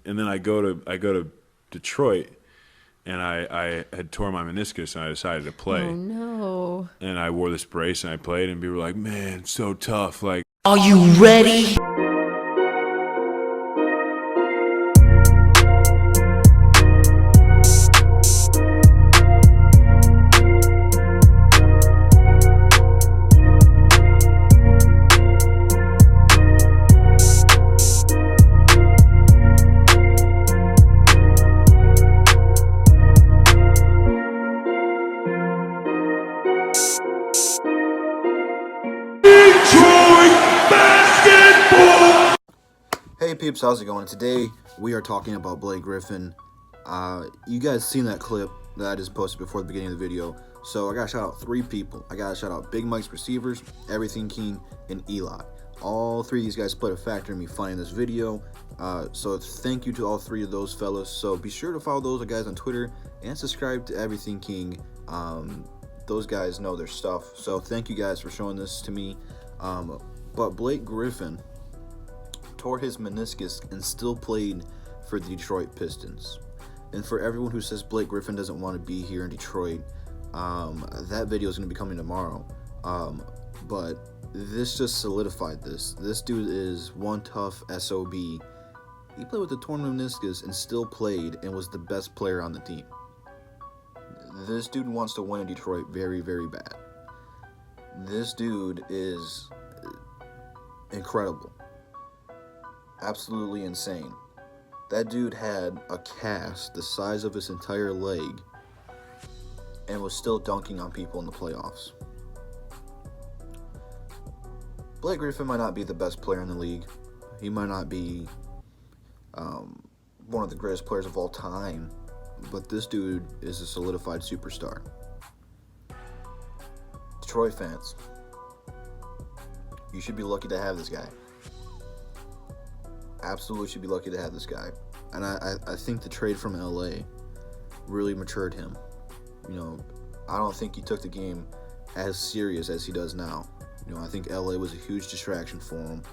and then I go to Detroit, and I had torn my meniscus, and I decided to play. Oh no. And I wore this brace, and I played, and people were like, "Man, it's so tough." Like, Are you ready? Hey peeps, how's it going? Today we are talking about Blake Griffin. You guys seen that clip that I just posted before the beginning of the video. So I gotta shout out 3 people. I gotta shout out Big Mike's Receivers, Everything King, and Eli. All 3 of these guys played a factor in me finding this video. So thank you to all 3 of those fellas. So be sure to follow those guys on Twitter and subscribe to Everything King. Those guys know their stuff. So thank you guys for showing this to me. But Blake Griffin tore his meniscus and still played for the Detroit Pistons. And for everyone who says Blake Griffin doesn't want to be here in Detroit, that video is going to be coming tomorrow. But this just solidified this. This dude is one tough SOB. He played with the torn meniscus and still played and was the best player on the team. This dude wants to win in Detroit very, very bad. This dude is incredible. Absolutely insane. That dude had a cast the size of his entire leg and was still dunking on people in the playoffs. Blake Griffin might not be the best player in the league. He might not be one of the greatest players of all time, but this dude is a solidified superstar. Detroit fans, you should be lucky to have this guy. Absolutely should be lucky to have this guy. And I think the trade from LA really matured him. You know, I don't think he took the game as serious as he does now. You know, I think LA was a huge distraction for him.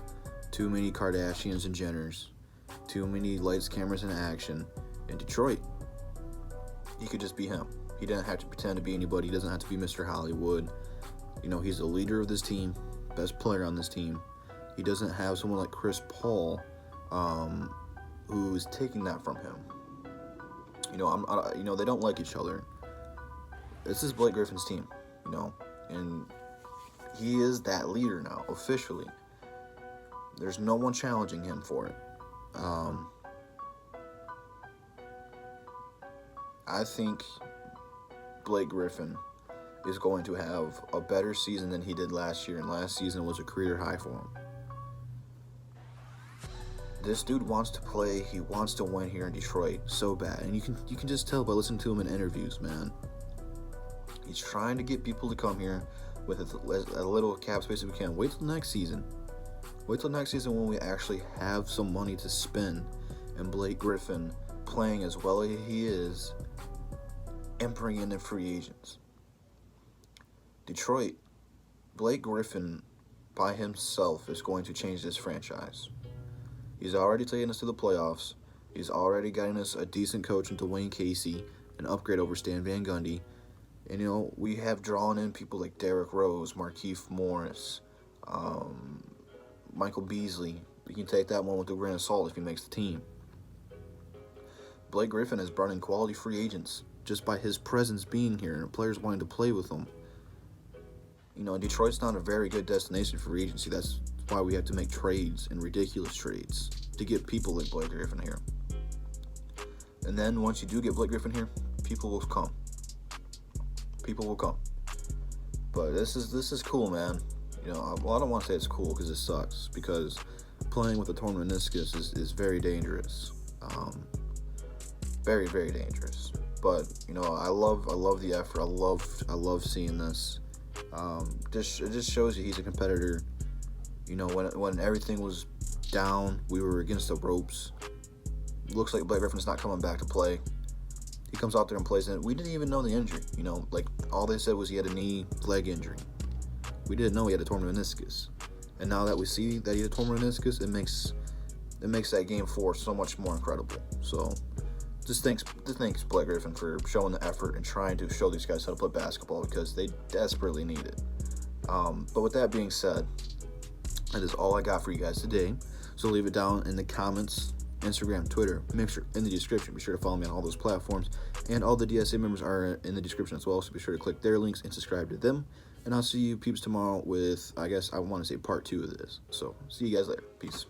Too many Kardashians and Jenners. Too many lights, cameras, and action. In Detroit, he could just be him. He didn't have to pretend to be anybody. He doesn't have to be Mr. Hollywood. You know, he's the leader of this team, best player on this team. He doesn't have someone like Chris Paul who's taking that from him. You know, they don't like each other. This is Blake Griffin's team, you know, and he is that leader now, officially. There's no one challenging him for it. I think Blake Griffin is going to have a better season than he did last year, and last season was a career high for him. This dude wants to play. He wants to win here in Detroit so bad, and you can just tell by listening to him in interviews, man. He's trying to get people to come here with a little cap space if we can. Wait till next season. Wait till next season when we actually have some money to spend, and Blake Griffin playing as well as he is, and bring in the free agents. Detroit, Blake Griffin by himself is going to change this franchise. He's already taken us to the playoffs. He's already gotten us a decent coach into Wayne Casey, an upgrade over Stan Van Gundy. And, you know, we have drawn in people like Derrick Rose, Markieff Morris, Michael Beasley. We can take that one with a grain of salt if he makes the team. Blake Griffin has brought in quality free agents just by his presence being here and players wanting to play with him. You know, Detroit's not a very good destination for free agency. That's why we have to make trades and ridiculous trades to get people like Blake Griffin here. And then once you do get Blake Griffin here, people will come. People will come. But this is cool, man. You know, well, I don't want to say it's cool because it sucks. Because playing with a torn meniscus is very dangerous. Very, very dangerous. But you know, I love the effort. I love seeing this. It just shows you he's a competitor. You know, when everything was down, we were against the ropes. Looks like Blake Griffin's not coming back to play. He comes out there and plays, and we didn't even know the injury. You know, like all they said was he had a leg injury. We didn't know he had a torn meniscus. And now that we see that he had a torn meniscus, it it makes that game 4 so much more incredible. So just thanks Blake Griffin for showing the effort and trying to show these guys how to play basketball, because they desperately need it. But with that being said, that is all I got for you guys today. So leave it down in the comments, Instagram, Twitter, make sure in the description. Be sure to follow me on all those platforms, and all the DSA members are in the description as well, so be sure to click their links and subscribe to them. And I'll see you peeps tomorrow with, I guess I want to say part 2 of this. So see you guys later. Peace.